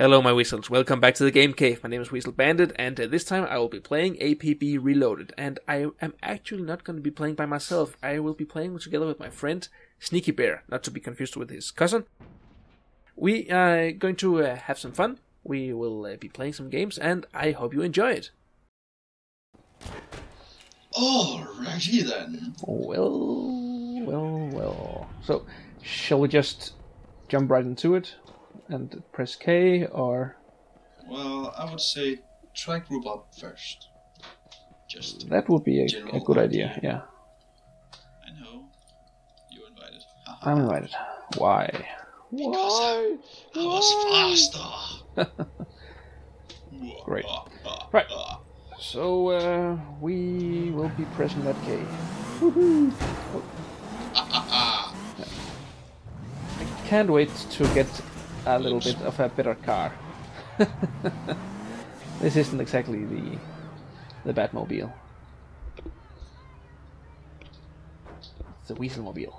Hello my Weasels, welcome back to the Game Cave. My name is Weasel Bandit, and this time I will be playing APB Reloaded. And I am actually not going to be playing by myself. I will be playing together with my friend Sneaky Bear, not to be confused with his cousin. We are going to have some fun. We will be playing some games, and I hope you enjoy it. Alrighty then. Well. So, shall we just jump right into it? And press K, or... Well, I would say try group up first. Just that would be a good idea, yeah. I know. You're invited. I'm invited. Why? Because I was faster. Great. Right. So, we will be pressing that K. Woohoo! Oh. I can't wait to get a little bit of a better car. This isn't exactly the Batmobile. It's the Weaselmobile.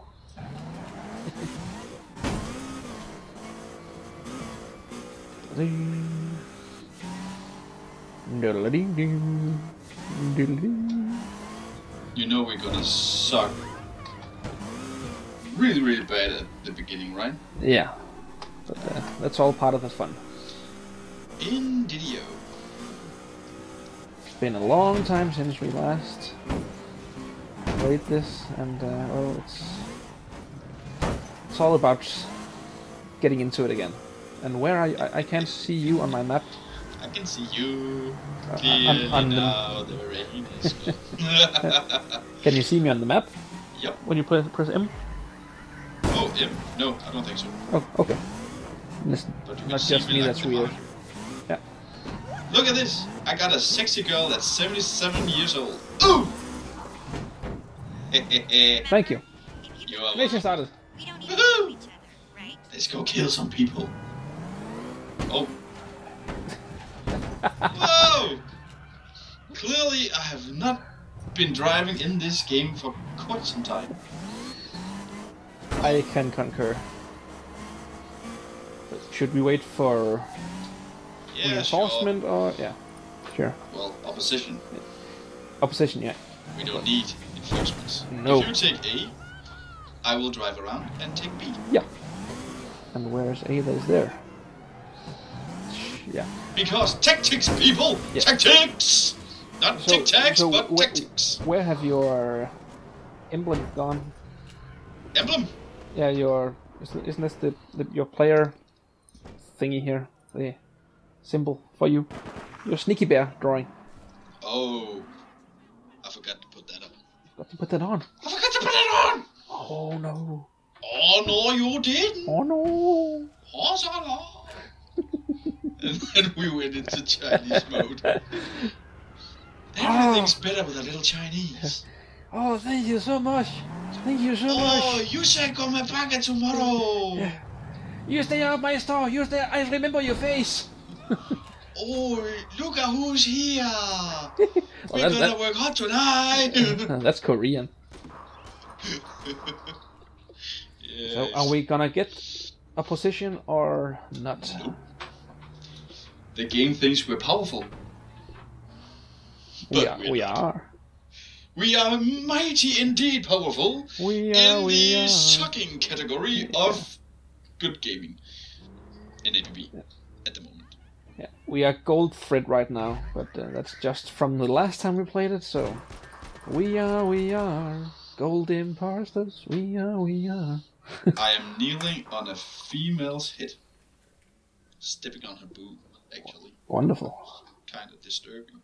You know we're gonna suck really bad at the beginning, right? Yeah. But that's all part of the fun. Indeedio. It's been a long time since we last played this, and well, it's all about getting into it again. And where are you? I can't see you on my map. I can see you clearly now. The rain is gone. Can you see me on the map? Yep. When you press M? Oh, M? No, I don't think so. Oh, okay. Listen, not just me, that's weird. Yeah. Look at this! I got a sexy girl that's 77 years old. Ooh! Thank you. You are Mission started. Woohoo! Let's go kill some people. Oh. Whoa! Clearly, I have not been driving in this game for quite some time. I can concur. Should we wait for reinforcement or yeah? Sure. Well, opposition. Yeah. Opposition, yeah. We don't need enforcements. No. If you take A, I will drive around and take B. Yeah. And where's A that is there? Yeah. Because tactics, people! Yeah. Tactics! Not tic-tacs, but tactics. Where have your emblem gone? Emblem? Yeah, isn't this your player thingy here? The symbol for you. Your Sneaky Bear drawing. Oh. I forgot to put that up. Got to put that on. I forgot to put it on! Oh no. Oh no, you didn't! Oh no. Oh, so no. And then we went into Chinese mode. Everything's better with a little Chinese. Oh, thank you so much. Thank you so much. Oh, you say come back tomorrow. Yeah. You stay at my store. You stay. I remember your face. Oh, look at who's here. We're gonna work hard tonight. That's Korean. Yes. So, are we gonna get a position or not? Nope. The game thinks we're powerful. We are. We are mighty indeed powerful in the sucking category of good gaming in APB at the moment. Yeah, we are gold thread right now, but that's just from the last time we played it, so we are gold imposters, we are. I am kneeling on a female's head, stepping on her boob, actually. Wonderful. Kind of disturbing.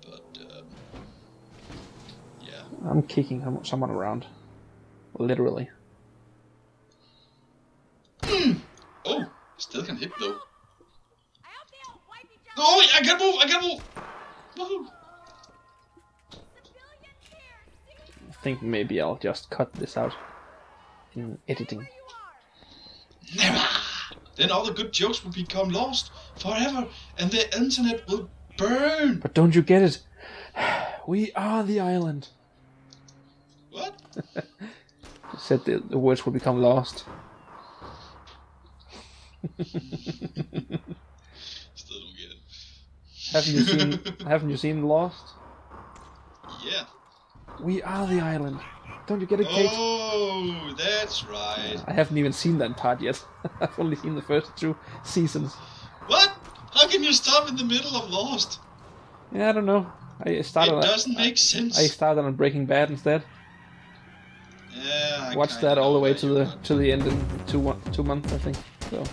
But, yeah. I'm kicking someone around. Literally. Oh, still can hit though. Oh, I gotta move! Woohoo! I think maybe I'll just cut this out in editing. Never! Then all the good jokes will become lost forever, and the internet will burn! But don't you get it? We are the island. What? Said the words will become lost. Still don't get it. Haven't you seen Lost? Yeah. We are the island. Don't you get it, Kate? Oh, that's right. I haven't even seen that part yet. I've only seen the first 2 seasons. What? How can you stop in the middle of Lost? Yeah, I don't know. It doesn't make sense. I started on Breaking Bad instead. Yeah, I watched that all the way to the end in 2 months, I think. So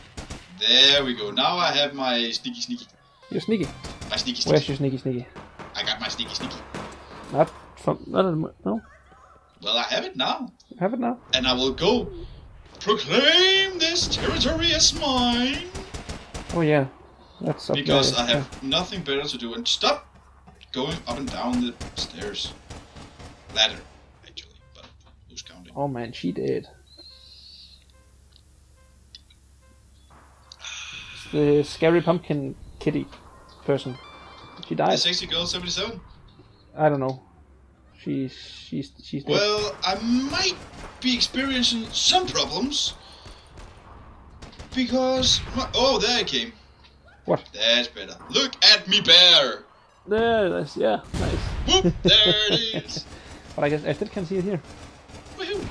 there we go. Now I have my sneaky. You're sneaky. My sneaky. Where's your sneaky? I got my sneaky. Not no. Well, I have it now. You have it now. And I will go proclaim this territory as mine. Oh yeah, that's up because there. I have nothing better to do. And stop going up and down the stairs. Ladder, actually, but who's counting? Oh man, she did. It's the scary pumpkin kitty person. She died. The sexy girl 77. I don't know. She's dead. Well, I might be experiencing some problems because oh, there I came. What? That's better. Look at me, bear. Nice. Whoop! There it is. But I still can't see it here. Woohoo!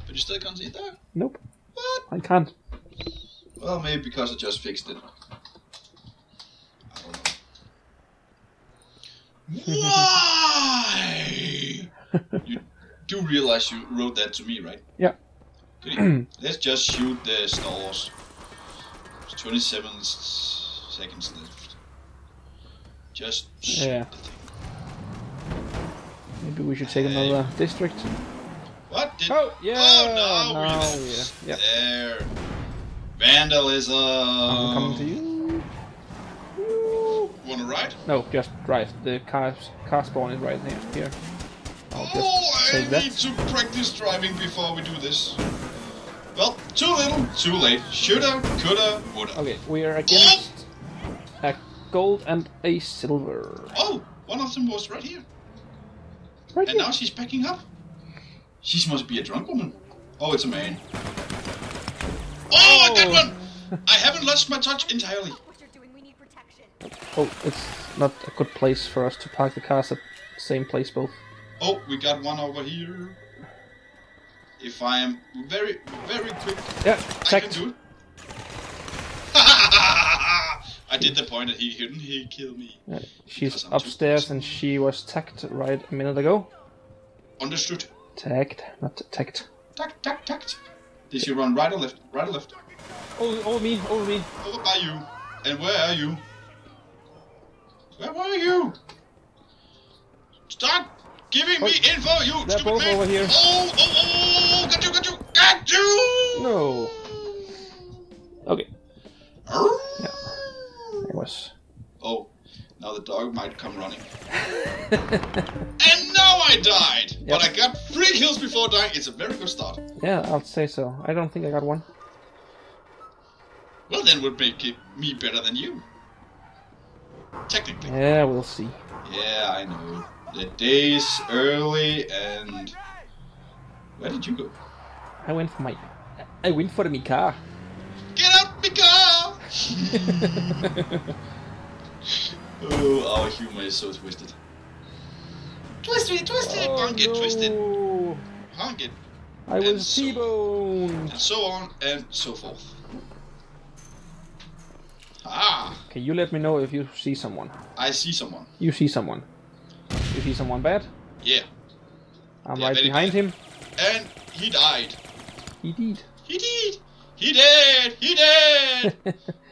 But you still can't see it there. Nope. What? I can't. Well, maybe because I just fixed it. I don't know. Why? You do realize you wrote that to me, right? Yeah. Goody. Let's just shoot the stars. There's 27 seconds left. Just shoot the thing. Maybe we should take another district. What? Oh, yeah! Oh, no! Yeah. There. Vandalism! I'm coming to you. Wanna ride? No, just drive. The car spawn is right here. I'll just I take that. need to practice driving before we do this. Well, too little, too late. Shoulda, coulda, woulda. Okay, we are against a gold and a silver. Oh, one of them was right here. Right And here. now she's backing up. She must be a drunk woman. Oh, it's a man. Oh, I got one! I haven't lost my touch entirely. What you're doing, we need protection. Oh, it's not a good place for us to park the cars at the same place both. Oh, we got one over here. If I am very, very quick, Yeah, I can do it. I did the point that he couldn't kill me. She's Because I'm too upstairs close. and she was tagged right a minute ago. Understood. Tagged, not tagged. Tact. Did she run right or left? Right or left? Over me. Over by you. And where are you? Where were you? Start giving me info, you They're stupid both man! over here. Oh! Got you! No. Okay. Arr! It was. Oh, now the dog might come running. And now I died! Yep. But I got 3 kills before dying. It's a very good start. Yeah, I'll say so. I don't think I got one. Well, then would make it me better than you. Technically. Yeah, we'll see. Yeah, I know. The day's early and... Where did you go? I went for the car. Get out the car! Oh, our humor is so twisted. Twisted! Honk it, twisted! Honk it. I And was so- T-boned. And so on and so forth. Ah! Okay, you let me know if you see someone. I see someone. You see someone. You see someone bad? Yeah. I'm Yeah, right very behind bad. him. And he died. He did. He did! He dead!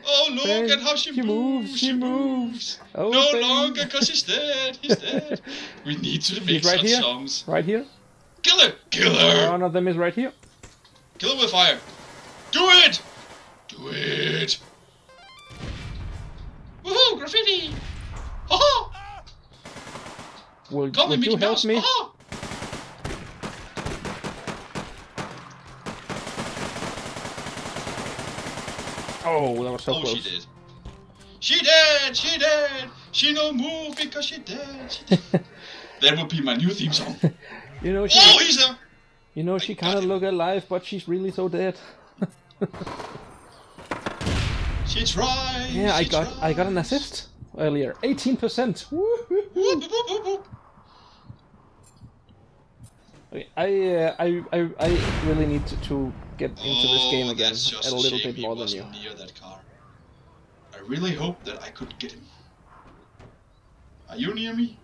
Oh, look at how she moves! She moves. Oh, No baby. longer, cause he's dead! He's dead! We need to make He's right such here. songs. Right here. Kill her! Kill her! One of them is right here. Kill her with fire! Do it! Do it! Woohoo! Graffiti! Ha-ha! Would Call me you Mickey help Mouse! me? Ha-ha! Oh, that was so Oh, close. she did. She dead! She dead! She no move because she dead! She dead. That would be my new theme song. You know Oh, he's there! she kind of look alive, but she's really so dead. She tried. Yeah, she I got an assist earlier. 18%. Whoop, whoop, whoop. Okay, I really need to get into this game again that's just a little shame bit more than he you. wasn't near that car. I really hope that I could get him. Are you near me?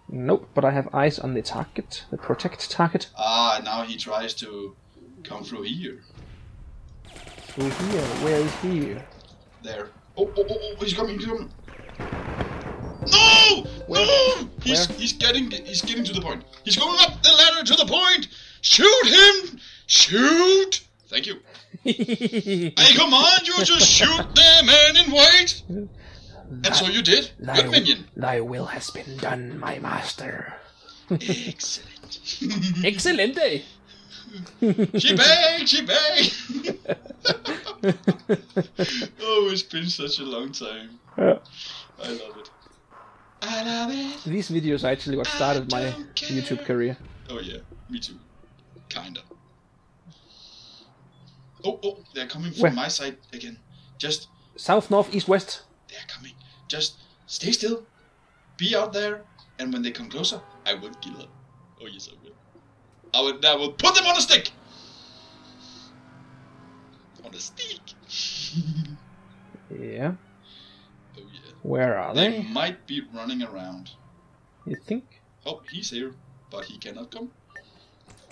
Nope, but I have eyes on the target, the protect target. Ah, now he tries to come through here. Through here, where is he? There. Oh, he's coming, No! Where? No! He's getting to the point. He's going up the ladder to the point! Shoot him! Shoot! Thank you. I command you to shoot the man in white! And so you did. Good minion. Thy will has been done, my master. Excellent. Excelente! She bang! Oh, it's been such a long time. Yeah. I love it. I love it. These videos are actually what started my YouTube career. Oh yeah, me too. Kinda. Oh, they're coming from Where? my side again. Just, South, north, east, west. they're coming. Just stay still. Be out there, and when they come closer, I will kill them. Oh yes, I will. I will put them on a stick. On a stick. Yeah. Oh yeah. Where are They they? might be running around. You think? Oh, he's here, but he cannot come.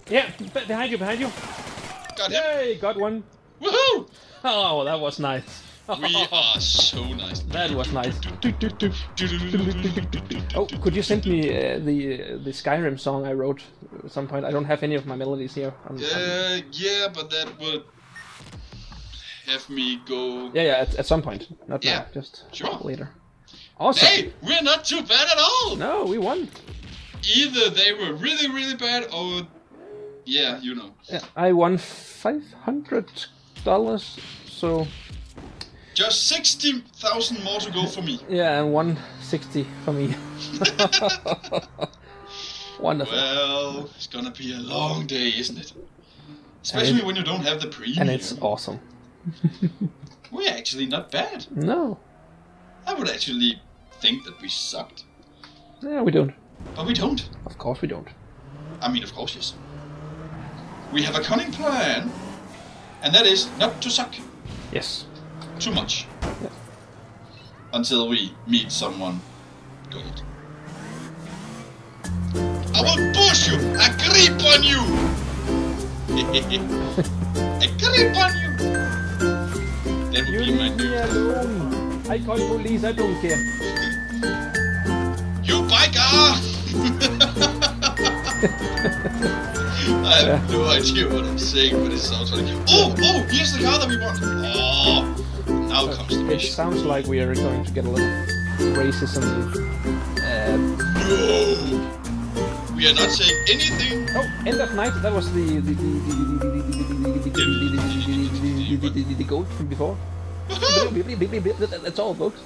Yeah, behind you. Got him. Yay, got one. Woohoo! Oh, that was nice. We are so nice. That was nice. Oh, could you send me the Skyrim song I wrote at some point? I don't have any of my melodies here. Yeah, but that would have me go. Yeah, at some point. Not Yeah, now, just sure. later. Awesome. Hey, we're not too bad at all. No, we won. Either they were really, really bad, or yeah, you know. Yeah, I won $500, so Just 60,000 more to go for me. yeah, and 160 for me. Wonderful. Well, it's gonna be a long day, isn't it? Especially when you don't have the premium. And it's awesome. We're actually not bad. No. I would actually think that we sucked, Yeah, we don't. but we don't. Of course we don't. I mean, of course, yes. We have a cunning plan, and that is not to suck Yes. too much. Yeah. Until we meet someone good. I will push you! I creep on you! I creep on you! That would be my new... alone. I call police, I don't care. You biker! I have no idea what I'm saying, but it sounds like... Oh! Here's the car that we want! Oh! Now comes the It mission. sounds like we are going to get a lot of racism. No! We are not saying anything. Oh, end of night. That was the goat from before. That's all, folks.